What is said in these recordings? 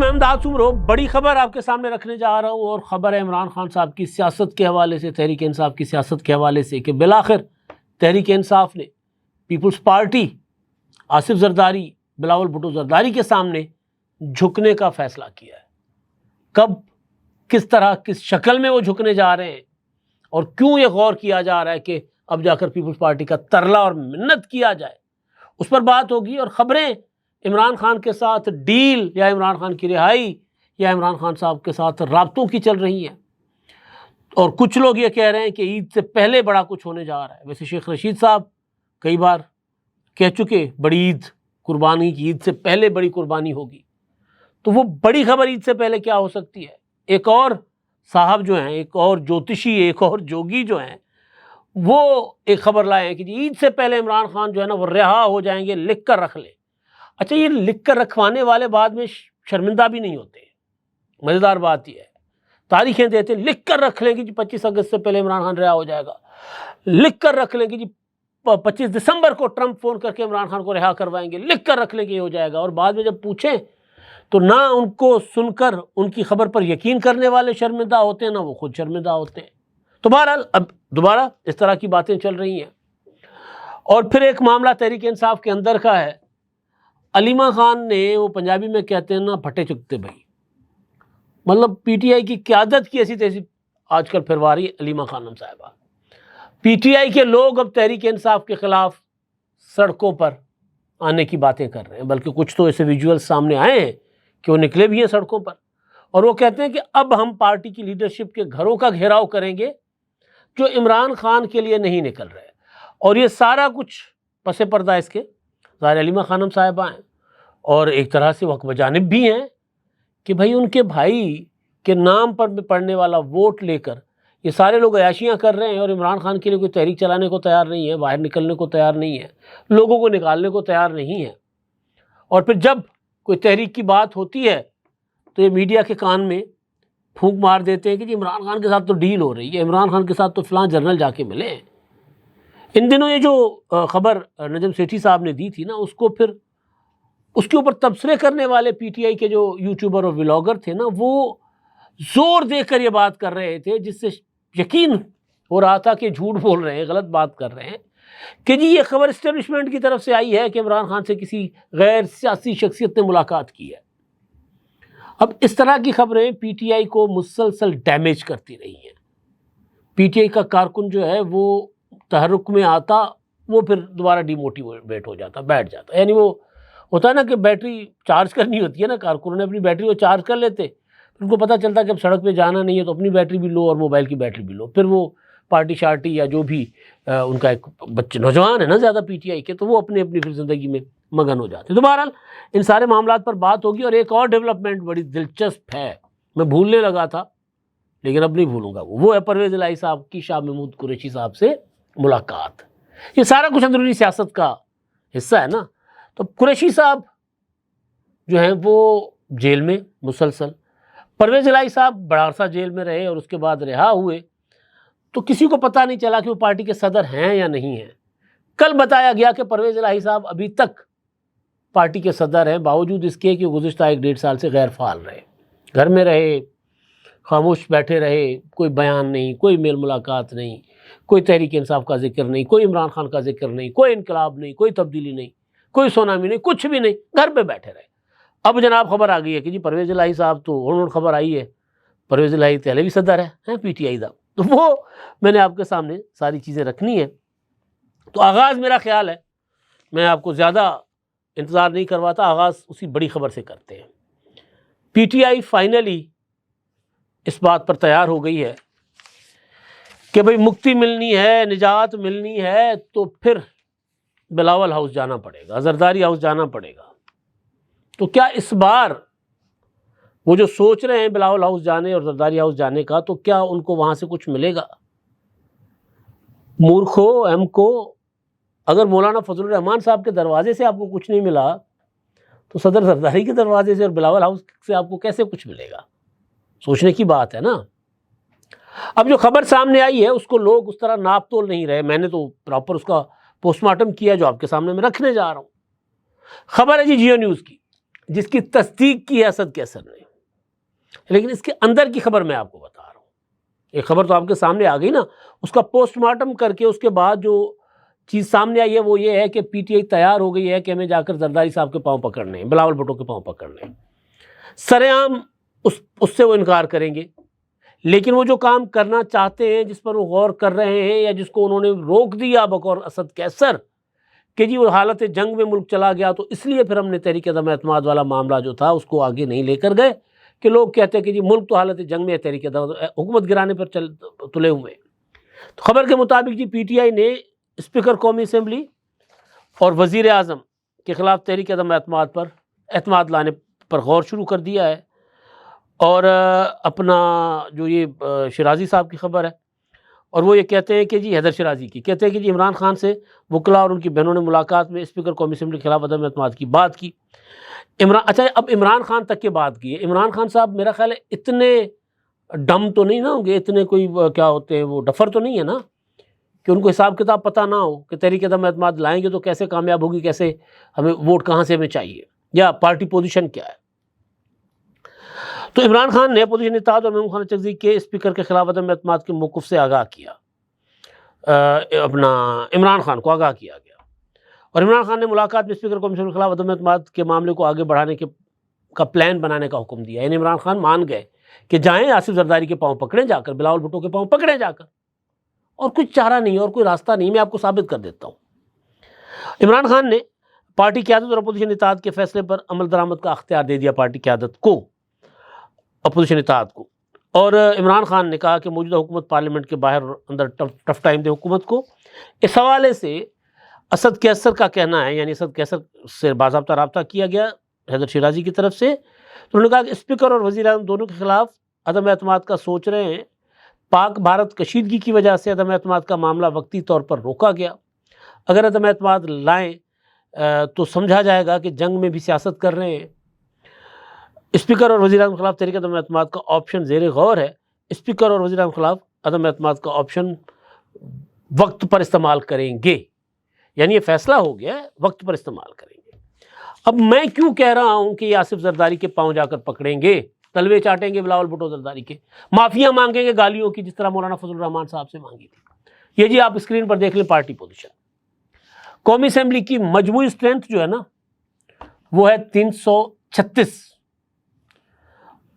علیکم، میں امداد سمرو بڑی خبر آپ کے سامنے رکھنے جا رہا ہوں، اور خبر ہے عمران خان صاحب کی سیاست کے حوالے سے، تحریک انصاف کی سیاست کے حوالے سے، کہ بالآخر تحریک انصاف نے پیپلز پارٹی آصف زرداری، بلاول بھٹو زرداری کے سامنے جھکنے کا فیصلہ کیا ہے۔ کب، کس طرح، کس شکل میں وہ جھکنے جا رہے ہیں، اور کیوں یہ غور کیا جا رہا ہے کہ اب جا کر پیپلز پارٹی کا ترلا اور منت کیا جائے، اس پر بات ہوگی۔ اور خبریں عمران خان کے ساتھ ڈیل، یا عمران خان کی رہائی، یا عمران خان صاحب کے ساتھ رابطوں کی چل رہی ہیں، اور کچھ لوگ یہ کہہ رہے ہیں کہ عید سے پہلے بڑا کچھ ہونے جا رہا ہے۔ ویسے شیخ رشید صاحب کئی بار کہہ چکے بڑی عید، قربانی کی عید سے پہلے بڑی قربانی ہوگی، تو وہ بڑی خبر عید سے پہلے کیا ہو سکتی ہے؟ ایک اور صاحب جو ہیں، ایک اور جوتشی، ایک اور جوگی جو ہیں، وہ ایک خبر لائے ہیں کہ جی عید سے پہلے عمران خان جو ہے نا وہ رہا ہو جائیں گے، لکھ کر رکھ لیں۔ اچھا، یہ لکھ کر رکھوانے والے بعد میں شرمندہ بھی نہیں ہوتے۔ مزیدار بات یہ ہے، تاریخیں دیتے لکھ کر رکھ لیں کہ جی 25 اگست سے پہلے عمران خان رہا ہو جائے گا، لکھ کر رکھ لیں کہ جی 25 دسمبر کو ٹرمپ فون کر کے عمران خان کو رہا کروائیں گے، لکھ کر رکھ لیں کہ یہ ہو جائے گا، اور بعد میں جب پوچھیں تو نہ ان کو سن کر ان کی خبر پر یقین کرنے والے شرمندہ ہوتے ہیں، نہ وہ خود شرمندہ ہوتے ہیں۔ تو بہرحال اب دوبارہ اس طرح کی باتیں چل رہی ہیں۔ اور پھر ایک معاملہ تحریک انصاف کے اندر کا ہے۔ علیمہ خان نے، وہ پنجابی میں کہتے ہیں نا پھٹے چکتے بھائی، مطلب پی ٹی آئی کی قیادت کی ایسی تیسی آج کل پھروا رہی ہے علیمہ خانم صاحبہ۔ پی ٹی آئی کے لوگ اب تحریک انصاف کے خلاف سڑکوں پر آنے کی باتیں کر رہے ہیں، بلکہ کچھ تو ایسے ویژول سامنے آئے ہیں کہ وہ نکلے بھی ہیں سڑکوں پر، اور وہ کہتے ہیں کہ اب ہم پارٹی کی لیڈرشپ کے گھروں کا گھیراؤ کریں گے جو عمران خان کے لیے نہیں نکل رہے، اور یہ سارا کچھ پس پردہ اس کے ظاہر علیمہ خانم صاحبہ ہیں، اور ایک طرح سے وہ حق بجانب بھی ہیں کہ بھائی ان کے بھائی کے نام پر پڑنے والا ووٹ لے کر یہ سارے لوگ عیاشیاں کر رہے ہیں، اور عمران خان کے لیے کوئی تحریک چلانے کو تیار نہیں ہے، باہر نکلنے کو تیار نہیں ہے، لوگوں کو نکالنے کو تیار نہیں ہے۔ اور پھر جب کوئی تحریک کی بات ہوتی ہے تو یہ میڈیا کے کان میں پھونک مار دیتے ہیں کہ جی عمران خان کے ساتھ تو ڈیل ہو رہی ہے، عمران خان کے ساتھ تو فلاں جنرل جا کے ملے ہیں۔ ان دنوں یہ جو خبر نجم سیٹھی صاحب نے دی تھی نا، اس کو پھر اس کے اوپر تبصرے کرنے والے پی ٹی آئی کے جو یوٹیوبر اور ولاگر تھے نا، وہ زور دے کر یہ بات کر رہے تھے، جس سے یقین ہو رہا تھا کہ جھوٹ بول رہے ہیں، غلط بات کر رہے ہیں، کہ جی یہ خبر اسٹیبلشمنٹ کی طرف سے آئی ہے کہ عمران خان سے کسی غیر سیاسی شخصیت نے ملاقات کی ہے۔ اب اس طرح کی خبریں پی ٹی آئی کو مسلسل ڈیمیج کرتی رہی ہیں۔ پی ٹی آئی کا کارکن جو ہے وہ تحرک میں آتا، وہ پھر دوبارہ ڈی موٹیویٹ ہو جاتا، بیٹھ جاتا، یعنی وہ ہوتا ہے نا کہ بیٹری چارج کرنی ہوتی ہے نا، کارکنوں نے اپنی بیٹری وہ چارج کر لیتے، ان کو پتہ چلتا کہ اب سڑک پہ جانا نہیں ہے تو اپنی بیٹری بھی لو اور موبائل کی بیٹری بھی لو، پھر وہ پارٹی شارٹی یا جو بھی ان کا ایک بچے نوجوان ہے نا زیادہ پی ٹی آئی کے، تو وہ اپنی پھر زندگی میں مگن ہو جاتے۔ تو بہرحال ان سارے معاملات پر بات ہوگی، اور ایک اور ڈیولپمنٹ بڑی دلچسپ ہے، میں بھولنے لگا تھا لیکن اب نہیں بھولوں گا، وہ ہے پرویز الہی صاحب کی شاہ محمود قریشی صاحب سے ملاقات۔ یہ سارا کچھ اندرونی سیاست کا حصہ ہے نا۔ تو قریشی صاحب جو ہیں وہ جیل میں مسلسل، پرویز الہی صاحب بڑا عرصہ جیل میں رہے اور اس کے بعد رہا ہوئے، تو کسی کو پتہ نہیں چلا کہ وہ پارٹی کے صدر ہیں یا نہیں ہیں۔ کل بتایا گیا کہ پرویز الہی صاحب ابھی تک پارٹی کے صدر ہیں، باوجود اس کے کہ گزشتہ 1-1.5 سال سے غیر فعال رہے، گھر میں رہے، خاموش بیٹھے رہے، کوئی بیان نہیں، کوئی میل ملاقات نہیں، کوئی تحریک انصاف کا ذکر نہیں، کوئی عمران خان کا ذکر نہیں، کوئی انقلاب نہیں، کوئی تبدیلی نہیں، کوئی سونامی نہیں، کچھ بھی نہیں، گھر پہ بیٹھے رہے۔ اب جناب خبر آ گئی ہے کہ جی پرویز الہی صاحب تو خبر آئی ہے، پرویز الہی پہلے بھی صدر ہے پی ٹی آئی دا، تو وہ میں نے آپ کے سامنے ساری چیزیں رکھنی ہیں۔ تو آغاز میرا خیال ہے، میں آپ کو زیادہ انتظار نہیں کرواتا، آغاز اسی بڑی خبر سے کرتے ہیں۔ پی ٹی آئی فائنلی اس بات پر تیار ہو گئی ہے کہ بھئی مکتی ملنی ہے، نجات ملنی ہے، تو پھر بلاول ہاؤس جانا پڑے گا، زرداری ہاؤس جانا پڑے گا۔ تو کیا اس بار وہ جو سوچ رہے ہیں بلاول ہاؤس جانے اور زرداری ہاؤس جانے کا، تو کیا ان کو وہاں سے کچھ ملے گا؟ مورکھو ایم کو، اگر مولانا فضل الرحمان صاحب کے دروازے سے آپ کو کچھ نہیں ملا تو صدر زرداری کے دروازے سے اور بلاول ہاؤس سے آپ کو کیسے کچھ ملے گا؟ سوچنے کی بات ہے نا۔ اب جو خبر سامنے آئی ہے اس کو لوگ اس طرح ناپ تول نہیں رہے، میں نے تو پراپر اس کا پوسٹ مارٹم کیا جو آپ کے سامنے میں رکھنے جا رہا ہوں۔ خبر ہے جی جیو نیوز کی، جس کی تصدیق کی ہے اسد کیسر نے، لیکن اس کے اندر کی خبر میں آپ کو بتا رہا ہوں. ایک خبر تو آپ کے سامنے آ گئی نا، اس کا پوسٹ مارٹم کر کے اس کے بعد جو چیز سامنے آئی ہے وہ یہ ہے کہ پی ٹی آئی تیار ہو گئی ہے کہ ہمیں جا کر زرداری صاحب کے پاؤں پکڑنے ہیں، بلاول بھٹو کے پاؤں پکڑنے ہیں. سر عام اس سے وہ انکار کریں گے، لیکن وہ جو کام کرنا چاہتے ہیں، جس پر وہ غور کر رہے ہیں، یا جس کو انہوں نے روک دیا بقور اسد کیسر کہ جی وہ حالت جنگ میں ملک چلا گیا، تو اس لیے پھر ہم نے تحریک عدم اعتماد والا معاملہ جو تھا اس کو آگے نہیں لے کر گئے کہ لوگ کہتے ہیں کہ جی ملک تو حالت جنگ میں ہے، تحریک عدم حکومت گرانے پر تلے ہوئے. تو خبر کے مطابق جی پی ٹی آئی نے اسپیکر قومی اسمبلی اور وزیر اعظم کے خلاف تحریک عدم اعتماد پر اعتماد لانے پر غور شروع کر دیا ہے. اور اپنا جو یہ شیرازی صاحب کی خبر ہے، اور وہ یہ کہتے ہیں کہ جی حیدر شیرازی کی کہتے ہیں کہ جی عمران خان سے وکلاء اور ان کی بہنوں نے ملاقات میں اسپیکر قومی اسمبلی کے خلاف عدم اعتماد کی بات کی. اچھا اب عمران خان تک کی بات کی ہے. عمران خان صاحب میرا خیال ہے اتنے ڈم تو نہیں نہ ہوں گے، اتنے کوئی کیا ہوتے ہیں وہ ڈفر تو نہیں ہے نا کہ ان کو حساب کتاب پتہ نہ ہو کہ تحریک عدم اعتماد لائیں گے تو کیسے کامیاب ہوگی، کیسے ہمیں ووٹ کہاں سے ہمیں چاہیے، یا پارٹی پوزیشن کیا ہے. تو عمران خان نے اپوزیشن اتحاد اور محمود خان چغزی کے اسپیکر کے خلاف عدم اعتماد کے موقف سے آگاہ کیا، اپنا عمران خان کو آگاہ کیا گیا. اور عمران خان نے ملاقات میں اسپیکر قومی اسمبلی کے خلاف عدم اعتماد کے معاملے کو آگے بڑھانے کا پلان بنانے کا حکم دیا. یعنی عمران خان مان گئے کہ جائیں آصف زرداری کے پاؤں پکڑیں جا کر، بلاول بھٹو کے پاؤں پکڑیں جا کر، اور کچھ چارہ نہیں اور کوئی راستہ نہیں. میں آپ کو ثابت کر دیتا ہوں. عمران خان نے پارٹی قیادت اور اپوزیشن اتحاد کے فیصلے پر عمل درآمد کا اختیار دے دیا پارٹی قیادت کو، اپوزیشن اتحاد کو. اور عمران خان نے کہا کہ موجودہ حکومت پارلیمنٹ کے باہر اور اندر ٹف ٹائم دے حکومت کو. اس حوالے سے اسد کیسر کا کہنا ہے، یعنی اسد کیسر سے باضابطہ رابطہ کیا گیا حیدر شیرازی کی طرف سے. تو انہوں نے کہا کہ اسپیکر اور وزیر اعظم دونوں کے خلاف عدم اعتماد کا سوچ رہے ہیں. پاک بھارت کشیدگی کی وجہ سے عدم اعتماد کا معاملہ وقتی طور پر روکا گیا. اگر عدم اعتماد لائیں تو سمجھا جائے گا کہ جنگ میں بھی سیاست کر رہے ہیں. اسپیکر اور وزیر اعظم کے خلاف تحریک عدم اعتماد کا آپشن زیر غور ہے. اسپیکر اور وزیر اعظم کے خلاف عدم اعتماد کا آپشن وقت پر استعمال کریں گے. یعنی یہ فیصلہ ہو گیا ہے، وقت پر استعمال کریں گے. اب میں کیوں کہہ رہا ہوں کہ یہ آصف زرداری کے پاؤں جا کر پکڑیں گے، تلوے چاٹیں گے بلاول بھٹو زرداری کے، معافیاں مانگیں گے گالیوں کی، جس طرح مولانا فضل الرحمان صاحب سے مانگی تھی. یہ جی آپ اسکرین پر دیکھ لیں پارٹی پوزیشن. قومی اسمبلی کی مجموعی اسٹرینتھ جو ہے نا وہ ہے 336،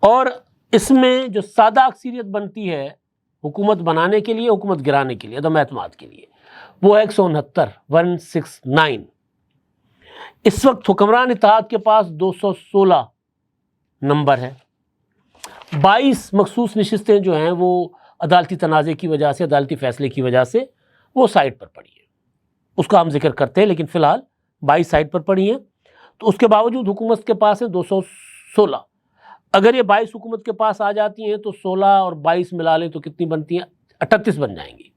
اور اس میں جو سادہ اکثریت بنتی ہے حکومت بنانے کے لیے، حکومت گرانے کے لیے، عدم اعتماد کے لیے، وہ ہے 169. اس وقت حکمران اتحاد کے پاس 216 نمبر ہے. 22 مخصوص نشستیں جو ہیں وہ عدالتی تنازع کی وجہ سے، عدالتی فیصلے کی وجہ سے وہ سائٹ پر پڑی ہیں، اس کا ہم ذکر کرتے ہیں، لیکن فی الحال 22 سائٹ پر پڑی ہیں. تو اس کے باوجود حکومت کے پاس ہے 216. اگر یہ 22 حکومت کے پاس آ جاتی ہیں تو 16 اور 22 ملا لیں تو کتنی بنتی ہیں؟ 38 بن جائیں گی.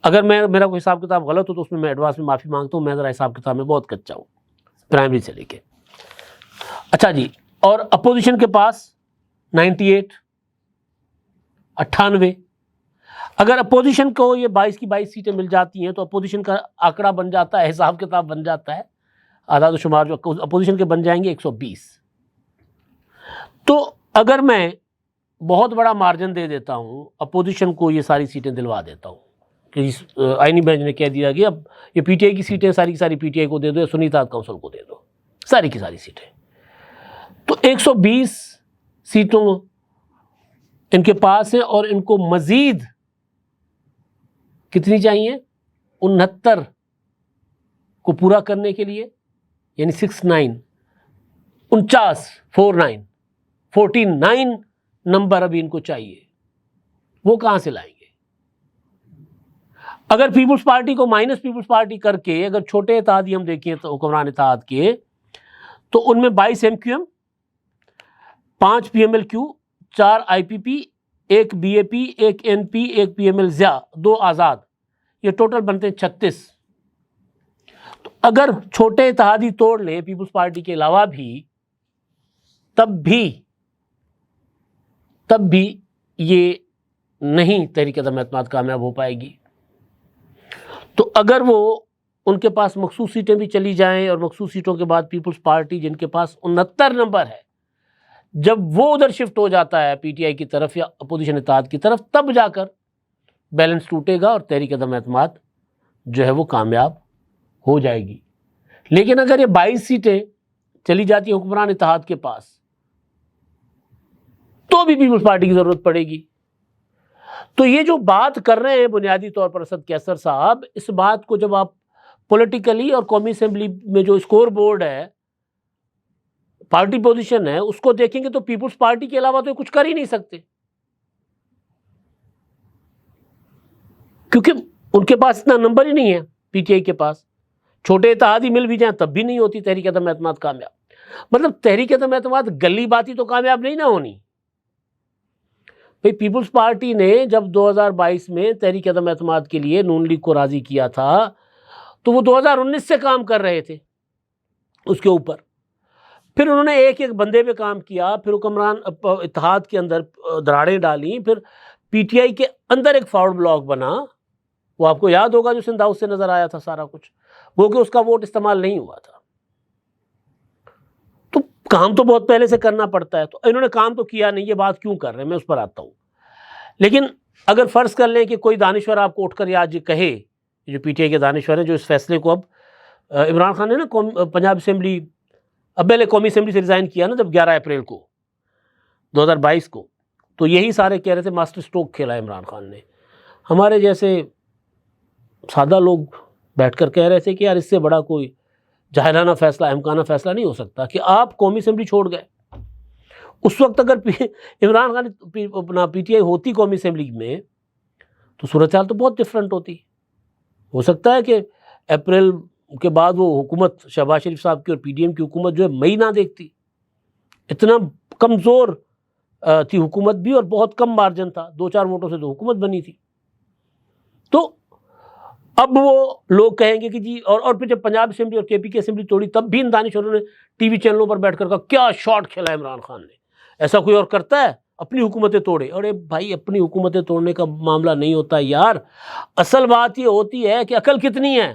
اگر میرا کوئی حساب کتاب غلط ہو تو اس میں ایڈوانس میں معافی مانگتا ہوں، میں ذرا حساب کتاب میں بہت کچا ہوں پرائمری سے لے کے. اچھا جی، اور اپوزیشن کے پاس 98. اگر اپوزیشن کو یہ 22 کی 22 سیٹیں مل جاتی ہیں تو اپوزیشن کا آنکڑا بن جاتا ہے، حساب کتاب بن جاتا ہے، اعداد و شمار جو اپوزیشن کے بن جائیں گے 120. تو اگر میں بہت بڑا مارجن دے دیتا ہوں اپوزیشن کو، یہ ساری سیٹیں دلوا دیتا ہوں کہ آئینی بینچ نے کہہ دیا کہ اب یہ پی ٹی آئی کی سیٹیں ساری کی ساری پی ٹی آئی کو دے دو، یا سنی اتحاد کونسل کو دے دو، ساری کی ساری سیٹیں، تو 120 سیٹوں ان کے پاس ہیں. اور ان کو مزید کتنی چاہیے؟ 69 کو پورا کرنے کے لیے، یعنی 49 نمبر ابھی ان کو چاہیے. وہ کہاں سے لائیں گے؟ اگر پیپلز پارٹی کو مائنس پیپلز پارٹی کر کے اگر چھوٹے اتحادی ہم دیکھیں تو حکمران اتحاد کے، تو ان میں 22 M Q M, 5 P M L Q, 4 I P P, 1 B A P, 1 N P, 1 P M L Zia, 2 آزاد، یہ ٹوٹل بنتے ہیں 36. تو اگر چھوٹے اتحادی توڑ لیں پیپلز پارٹی کے علاوہ بھی، تب بھی یہ نہیں تحریک عدم اعتماد کامیاب ہو پائے گی. تو اگر وہ ان کے پاس مخصوص سیٹیں بھی چلی جائیں اور مخصوص سیٹوں کے بعد پیپلز پارٹی جن کے پاس 69 نمبر ہے، جب وہ ادھر شفٹ ہو جاتا ہے پی ٹی آئی کی طرف یا اپوزیشن اتحاد کی طرف، تب جا کر بیلنس ٹوٹے گا اور تحریک عدم اعتماد جو ہے وہ کامیاب ہو جائے گی۔ لیکن اگر یہ 22 سیٹیں چلی جاتی ہیں حکمران اتحاد کے پاس تو بھی پیپلز پارٹی کی ضرورت پڑے گی۔ تو یہ جو بات کر رہے ہیں بنیادی طور پر اسد کیسر صاحب، اس بات کو جب آپ پولیٹیکلی اور قومی اسمبلی میں جو اسکور بورڈ ہے، پارٹی پوزیشن ہے، اس کو دیکھیں گے تو پیپلز پارٹی کے علاوہ تو یہ کچھ کر ہی نہیں سکتے، کیونکہ ان کے پاس اتنا نمبر ہی نہیں ہے۔ پی ٹی آئی کے پاس چھوٹے اتحادی مل بھی جائیں تب بھی نہیں ہوتی تحریک عدم اعتماد کامیاب۔ مطلب تحریک عدم اعتماد گلی باتی تو کامیاب نہیں نہ ہونی بھئی۔ پیپلز پارٹی نے جب 2022 میں تحریک عدم اعتماد کے لیے نون لیگ کو راضی کیا تھا تو وہ 2019 سے کام کر رہے تھے اس کے اوپر، پھر انہوں نے ایک ایک بندے پہ کام کیا، پھر حکمران اتحاد کے اندر دراڑیں ڈالیں، پھر پی ٹی آئی کے اندر ایک فارورڈ بلاک بنا، وہ آپ کو یاد ہوگا جو سندھ ہاؤس سے نظر آیا تھا سارا کچھ، وہ کہ اس کا ووٹ استعمال نہیں ہوا تھا۔ تو کام تو بہت پہلے سے کرنا پڑتا ہے، تو انہوں نے کام تو کیا نہیں، یہ بات کیوں کر رہے ہیں میں اس پر آتا ہوں۔ لیکن اگر فرض کر لیں کہ کوئی دانشور آپ کو اٹھ کر آج یہ کہے، جو پی ٹی آئی کے دانشور ہیں جو اس فیصلے کو، اب عمران خان نے نا پنجاب اسمبلی، اب پہلے قومی اسمبلی سے ریزائن کیا نا جب 11 اپریل کو 2022 کو، تو یہی سارے کہہ رہے تھے ماسٹر اسٹروک کھیلا عمران خان نے۔ ہمارے جیسے سادہ لوگ بیٹھ کر کہہ رہے تھے کہ یار اس سے بڑا کوئی جاہلانہ فیصلہ، احمقانہ فیصلہ نہیں ہو سکتا کہ آپ قومی اسمبلی چھوڑ گئے۔ اس وقت اگر عمران خان اپنا پی ٹی آئی ہوتی قومی اسمبلی میں تو صورتحال تو بہت ڈفرینٹ ہوتی۔ ہو سکتا ہے کہ اپریل کے بعد وہ حکومت شہباز شریف صاحب کی اور پی ڈی ایم کی حکومت جو ہے مئی نہ دیکھتی، اتنا کمزور تھی حکومت بھی اور بہت کم مارجن تھا، 2-4 ووٹوں سے تو حکومت بنی تھی۔ تو اب وہ لوگ کہیں گے کہ جی، اور پھر جب پنجاب اسمبلی اور کے پی کی اسمبلی توڑی تب بھی ان دانشوروں نے ٹی وی چینلوں پر بیٹھ کر کہا کیا شاٹ کھیلا عمران خان نے، ایسا کوئی اور کرتا ہے، اپنی حکومتیں توڑے۔ ارے بھائی اپنی حکومتیں توڑنے کا معاملہ نہیں ہوتا یار، اصل بات یہ ہوتی ہے کہ عقل کتنی ہے،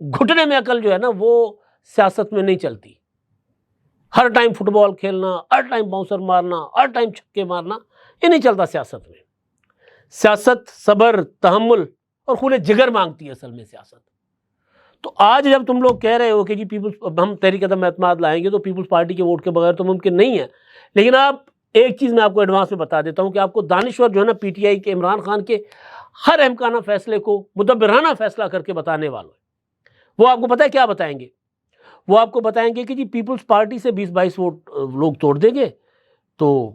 گھٹنے میں عقل جو ہے نا وہ سیاست میں نہیں چلتی۔ ہر ٹائم فٹ بال کھیلنا، ہر ٹائم باؤنسر مارنا، ہر ٹائم چھکے مارنا، یہ نہیں چلتا سیاست میں۔ سیاست صبر، تحمل اور خون جگر مانگتی ہے اصل میں سیاست۔ تو آج جب تم لوگ کہہ رہے ہو کہ جی ہم تحریک عدم اعتماد لائیں گے تو پیپلز پارٹی کے ووٹ کے بغیر تو ممکن نہیں ہے، لیکن آپ ایک چیز میں آپ کو ایڈوانس میں بتا دیتا ہوں کہ آپ کو دانشور جو ہے نا پی ٹی آئی کے عمران خان کے ہر احمقانہ فیصلے کو مدبرانہ فیصلہ کر کے بتانے والوں ہیں۔ وہ آپ کو پتہ ہے کیا بتائیں گے؟ وہ آپ کو بتائیں گے کہ جی پیپلز پارٹی سے 20-22 ووٹ لوگ توڑ دیں گے، تو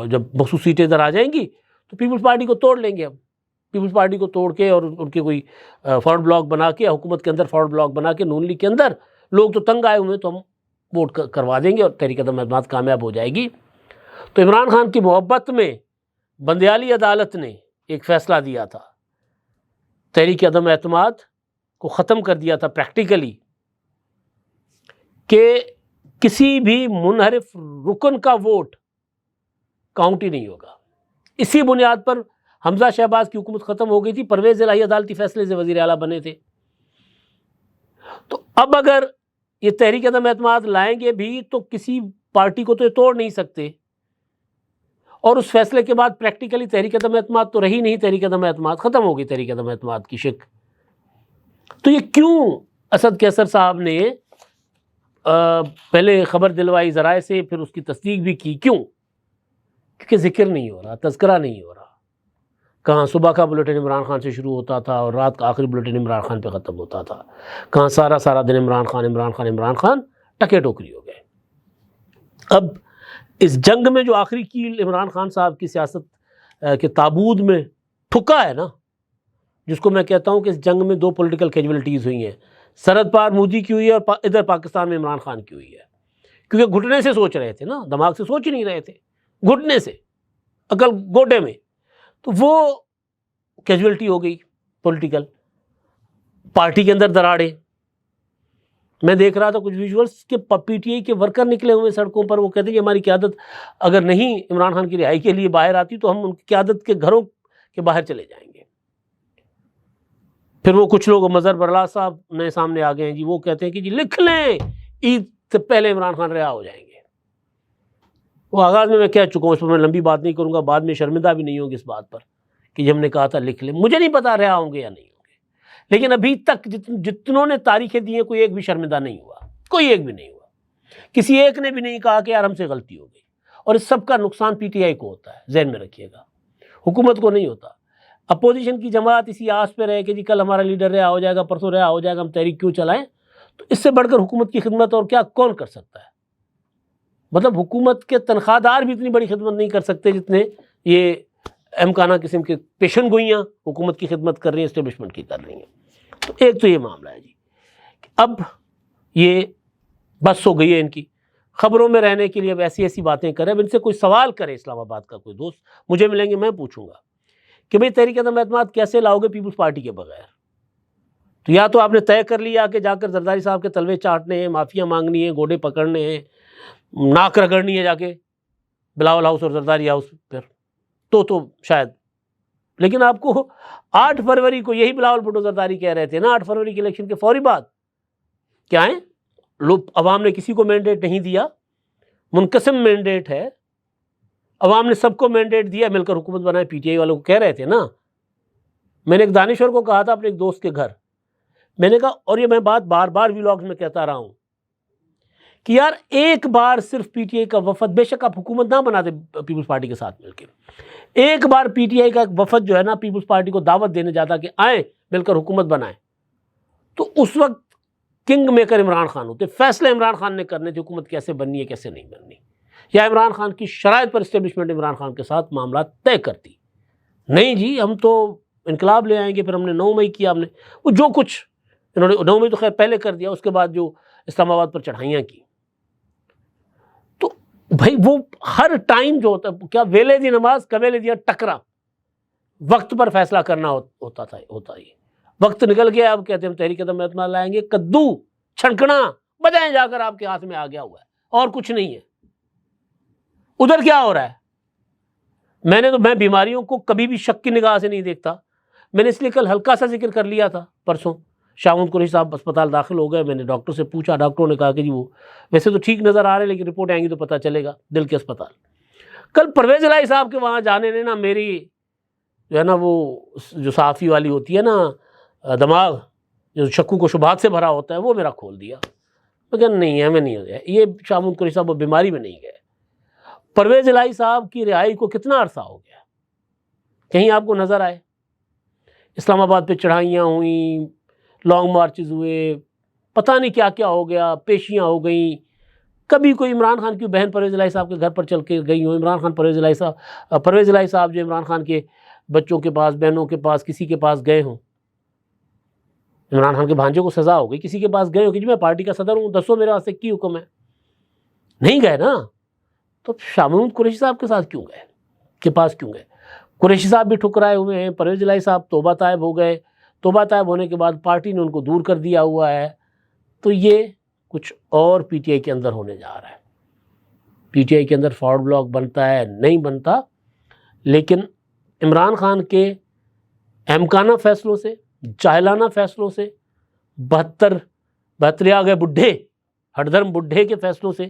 جب مخصوص سیٹیں ادھر آ جائیں گی تو پیپلز پارٹی کو توڑ لیں گے۔ ہم پیپلز پارٹی کو توڑ کے اور ان کے کوئی فارورڈ بلاک بنا کے، حکومت کے اندر فارورڈ بلاک بنا کے، نون لیگ کے اندر لوگ تو تنگ آئے ہوئے تو ہم ووٹ کروا دیں گے اور تحریک عدم اعتماد کامیاب ہو جائے گی۔ تو عمران خان کی محبت میں بندیالی عدالت نے ایک فیصلہ دیا تھا، تحریک عدم اعتماد کو ختم کر دیا تھا پریکٹیکلی، کہ کسی بھی منحرف رکن کا ووٹ کاؤنٹ ہی نہیں ہوگا۔ اسی بنیاد پر حمزہ شہباز کی حکومت ختم ہو گئی تھی، پرویز الہی عدالتی فیصلے سے وزیر اعلیٰ بنے تھے۔ تو اب اگر یہ تحریک عدم اعتماد لائیں گے بھی تو کسی پارٹی کو تو یہ توڑ نہیں سکتے، اور اس فیصلے کے بعد پریکٹیکلی تحریک عدم اعتماد تو رہی نہیں، تحریک عدم اعتماد ختم ہو گئی، تحریک عدم اعتماد کی شک۔ تو یہ کیوں اسد کیسر صاحب نے پہلے خبر دلوائی ذرائع سے، پھر اس کی تصدیق بھی کی، کیوں؟ کیونکہ ذکر نہیں ہو رہا، تذکرہ نہیں ہو رہا۔ کہاں صبح کا بلیٹن عمران خان سے شروع ہوتا تھا اور رات کا آخری بلیٹن عمران خان پہ ختم ہوتا تھا، کہاں سارا دن عمران خان عمران خان عمران خان، ٹکے ٹوکری ہو گئے۔ اب اس جنگ میں جو آخری کیل عمران خان صاحب کی سیاست کے تابوت میں ٹھکا ہے نا، جس کو میں کہتا ہوں کہ اس جنگ میں 2 پولیٹیکل کیجویلٹیز ہوئی ہیں، سرحد پار مودی کی ہوئی ہے اور ادھر پاکستان میں عمران خان کی ہوئی ہے، کیونکہ گھٹنے سے سوچ رہے تھے نا، دماغ سے سوچ ہی نہیں رہے تھے، گھٹنے سے، عقل گوڈے میں۔ تو وہ کیجویلٹی ہو گئی پولیٹیکل، پارٹی کے اندر دراڑیں۔ میں دیکھ رہا تھا کچھ ویژولز کہ پی ٹی آئی کے ورکر نکلے ہوئے سڑکوں پر، وہ کہتے ہیں کہ ہماری قیادت اگر نہیں عمران خان کی رہائی کے لیے باہر آتی تو ہم ان کی قیادت کے گھروں کے باہر چلے جائیں گے۔ پھر وہ کچھ لوگ مظہر برلا صاحب نئے سامنے آ گئے ہیں جی، وہ کہتے ہیں کہ جی لکھ لیں عید سے پہلے عمران خان رہا ہو جائیں گے۔ وہ آغاز میں کہہ چکا ہوں، اس پر میں لمبی بات نہیں کروں گا، بعد میں شرمندہ بھی نہیں ہوں گی اس بات پر کہ جب ہم نے کہا تھا لکھ لیں۔ مجھے نہیں پتا رہا ہوں گے یا نہیں ہوں گے، لیکن ابھی تک جتنوں نے تاریخیں دی ہیں کوئی ایک بھی شرمندہ نہیں ہوا، کوئی ایک بھی نہیں ہوا، کسی ایک نے بھی نہیں کہا کہ یار ہم سے غلطی ہو گئی۔ اور اس سب کا نقصان پی ٹی آئی کو ہوتا ہے، ذہن میں رکھیے گا، حکومت کو نہیں ہوتا۔ اپوزیشن کی جماعت اسی آس پہ رہے کہ جی کل ہمارا لیڈر رہا ہو جائے گا، پرسوں رہا ہو جائے گا، ہم تحریک کیوں چلائیں؟ تو اس سے بڑھ کر حکومت کی خدمت اور کیا کون کر سکتا ہے؟ مطلب حکومت کے تنخواہ دار بھی اتنی بڑی خدمت نہیں کر سکتے جتنے یہ امکانہ قسم کے پیشن گوئیاں حکومت کی خدمت کر رہی ہیں، اسٹیبلشمنٹ کی کر رہی ہیں۔ تو ایک تو یہ معاملہ ہے جی، اب یہ بس ہو گئی ہے ان کی خبروں میں رہنے کے لیے، اب ایسی ایسی باتیں کریں۔ اب ان سے کوئی سوال کرے، اسلام آباد کا کوئی دوست مجھے ملیں گے، میں پوچھوں گا کہ بھئی تحریک عدم اعتماد کیسے لاؤ گے پیپلز پارٹی کے بغیر؟ تو یا تو آپ نے طے کر لیا کہ جا کر زرداری صاحب کے تلوے چاٹنے ہیں، معافیاں مانگنی ہیں، گوڈے پکڑنے ہیں، ناک رگڑنی ہے جا کے بلاول ہاؤس اور زرداری ہاؤس پھر تو شاید۔ لیکن آپ کو 8 فروری کو یہی بلاول بھٹو زرداری کہہ رہے تھے نا، 8 فروری کے الیکشن کے فوری بعد، کیا ہے عوام نے کسی کو مینڈیٹ نہیں دیا، منقسم مینڈیٹ ہے، عوام نے سب کو مینڈیٹ دیا مل کر حکومت بنائے، پی ٹی آئی والوں کو کہہ رہے تھے نا۔ میں نے ایک دانشور کو کہا تھا اپنے ایک دوست کے گھر، میں نے کہا، اور یہ میں بات بار بار ویلاگز میں کہتا رہا ہوں کہ یار ایک بار صرف پی ٹی آئی کا وفد، بے شک آپ حکومت نہ بناتے پیپلز پارٹی کے ساتھ مل کے، ایک بار پی ٹی آئی کا ایک وفد جو ہے نا پیپلز پارٹی کو دعوت دینے جاتا کہ آئیں مل کر حکومت بنائیں، تو اس وقت کنگ میکر عمران خان ہوتے، فیصلے عمران خان نے کرنے تھے حکومت کیسے بننی ہے کیسے نہیں بننی، یا عمران خان کی شرائط پر اسٹیبلشمنٹ عمران خان کے ساتھ معاملات طے کرتی۔ نہیں جی ہم تو انقلاب لے آئیں گے، پھر ہم نے 9 مئی کیا، ہم نے وہ جو کچھ انہوں نے 9 مئی تو خیر پہلے کر دیا، اس کے بعد جو اسلام آباد پر چڑھائیاں کی، تو بھائی وہ ہر ٹائم جو ہوتا ہے، کیا ویلے دی نماز کویلے دیا ٹکرا، وقت پر فیصلہ کرنا ہوتا ہی وقت نکل گیا، اب کہتے ہیں ہم تحریک عدم اعتماد لائیں گے، کدو چھنکنا بجائیں جا کر آپ کے ہاتھ میں آ گیا ہوا ہے اور کچھ نہیں ہے۔ ادھر کیا ہو رہا ہے؟ میں بیماریوں کو کبھی بھی شک کی نگاہ سے نہیں دیکھتا، میں نے اس لیے کل ہلکا سا ذکر کر لیا تھا، پرسوں شاہمود قریشی صاحب اسپتال داخل ہو گئے، میں نے ڈاکٹر سے پوچھا، ڈاکٹروں نے کہا کہ جی وہ ویسے تو ٹھیک نظر آ رہے ہیں لیکن رپورٹ آئیں گی تو پتہ چلے گا، دل کے اسپتال۔ کل پرویز الہی صاحب کے وہاں جانے نے نا میری جو ہے نا وہ جو صحافی والی ہوتی ہے نا دماغ جو شکوک کو شبہات سے بھرا ہوتا ہے، وہ میرا کھول دیا۔ مگر نہیں ہمیں نہیں ہو گیا، یہ شاہمود قریشی صاحب وہ بیماری میں نہیں گئے۔ پرویز الہی صاحب کی رہائی کو کتنا عرصہ ہو گیا؟ کہیں آپ کو نظر آئے؟ اسلام آباد پہ چڑھائیاں ہوئیں، لانگ مارچز ہوئے، پتہ نہیں کیا کیا ہو گیا، پیشیاں ہو گئیں، کبھی کوئی عمران خان کی بہن پرویز الہی صاحب کے گھر پر چل کے گئی ہوں، پرویز الہی صاحب جو عمران خان کے بچوں کے پاس، بہنوں کے پاس، کسی کے پاس گئے ہوں، عمران خان کے بھانجے کو سزا ہو گئی، کسی کے پاس گئے ہو کہ جی میں پارٹی کا صدر ہوں، دسو میرے واسطے کی حکم ہے؟ نہیں گئے نا۔ تو شاہمود قریشی صاحب کے ساتھ کیوں گئے، کے پاس کیوں گئے؟ قریشی صاحب بھی ٹھکرائے ہوئے ہیں، پرویز الہی صاحب توبہ طائب ہو گئے، توبہ طائب ہونے کے بعد پارٹی نے ان کو دور کر دیا ہوا ہے، تو یہ کچھ اور پی ٹی آئی کے اندر ہونے جا رہا ہے۔ پی ٹی آئی کے اندر فارورڈ بلاک بنتا ہے نہیں بنتا، لیکن عمران خان کے احمقانہ فیصلوں سے، جاہلانہ فیصلوں سے، 72 آ گئے بڈھے، ہٹ دھرم بڈھے کے فیصلوں سے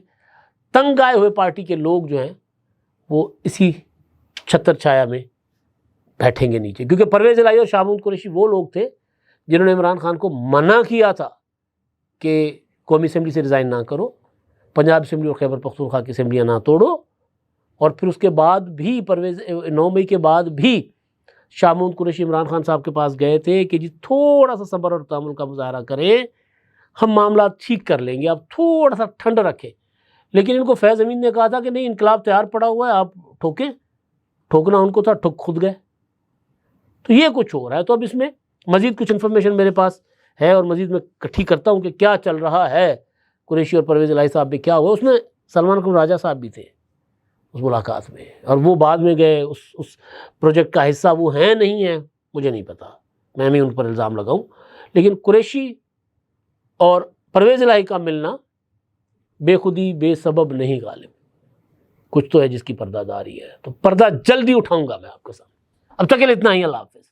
تنگ آئے ہوئے پارٹی کے لوگ جو ہیں وہ اسی چھتر چھایا میں بیٹھیں گے نیچے، کیونکہ پرویز الہی اور شاہمود قریشی وہ لوگ تھے جنہوں نے عمران خان کو منع کیا تھا کہ قومی اسمبلی سے ریزائن نہ کرو، پنجاب اسمبلی اور خیبر پختونخوا کی اسمبلیاں نہ توڑو، اور پھر اس کے بعد بھی 9 مئی کے بعد بھی شاہمود قریشی عمران خان صاحب کے پاس گئے تھے کہ جی تھوڑا سا صبر اور تحمل کا مظاہرہ کریں، ہم معاملات ٹھیک کر لیں گے، آپ تھوڑا سا ٹھنڈ رکھیں۔ لیکن ان کو فیض امین نے کہا تھا کہ نہیں انقلاب تیار پڑا ہوا ہے، آپ ٹھوکیں، ٹھوکنا ان کو تھا، ٹھک خود گئے۔ تو یہ کچھ ہو رہا ہے، تو اب اس میں مزید کچھ انفارمیشن میرے پاس ہے اور مزید میں اکٹھی کرتا ہوں کہ کیا چل رہا ہے، قریشی اور پرویز الہی صاحب بھی کیا ہوا۔ اس میں سلمان اکرم راجہ صاحب بھی تھے اس ملاقات میں، اور وہ بعد میں گئے، اس پروجیکٹ کا حصہ وہ ہیں نہیں ہیں مجھے نہیں پتا، میں بھی ان پر الزام لگاؤں، لیکن قریشی اور پرویز الہی کا ملنا بے خودی بے سبب نہیں غالب، کچھ تو ہے جس کی پردہ داری ہے، تو پردہ جلدی اٹھاؤں گا میں آپ کے سامنے۔ اب تک کے لیے اتنا ہی، اللہ حافظ۔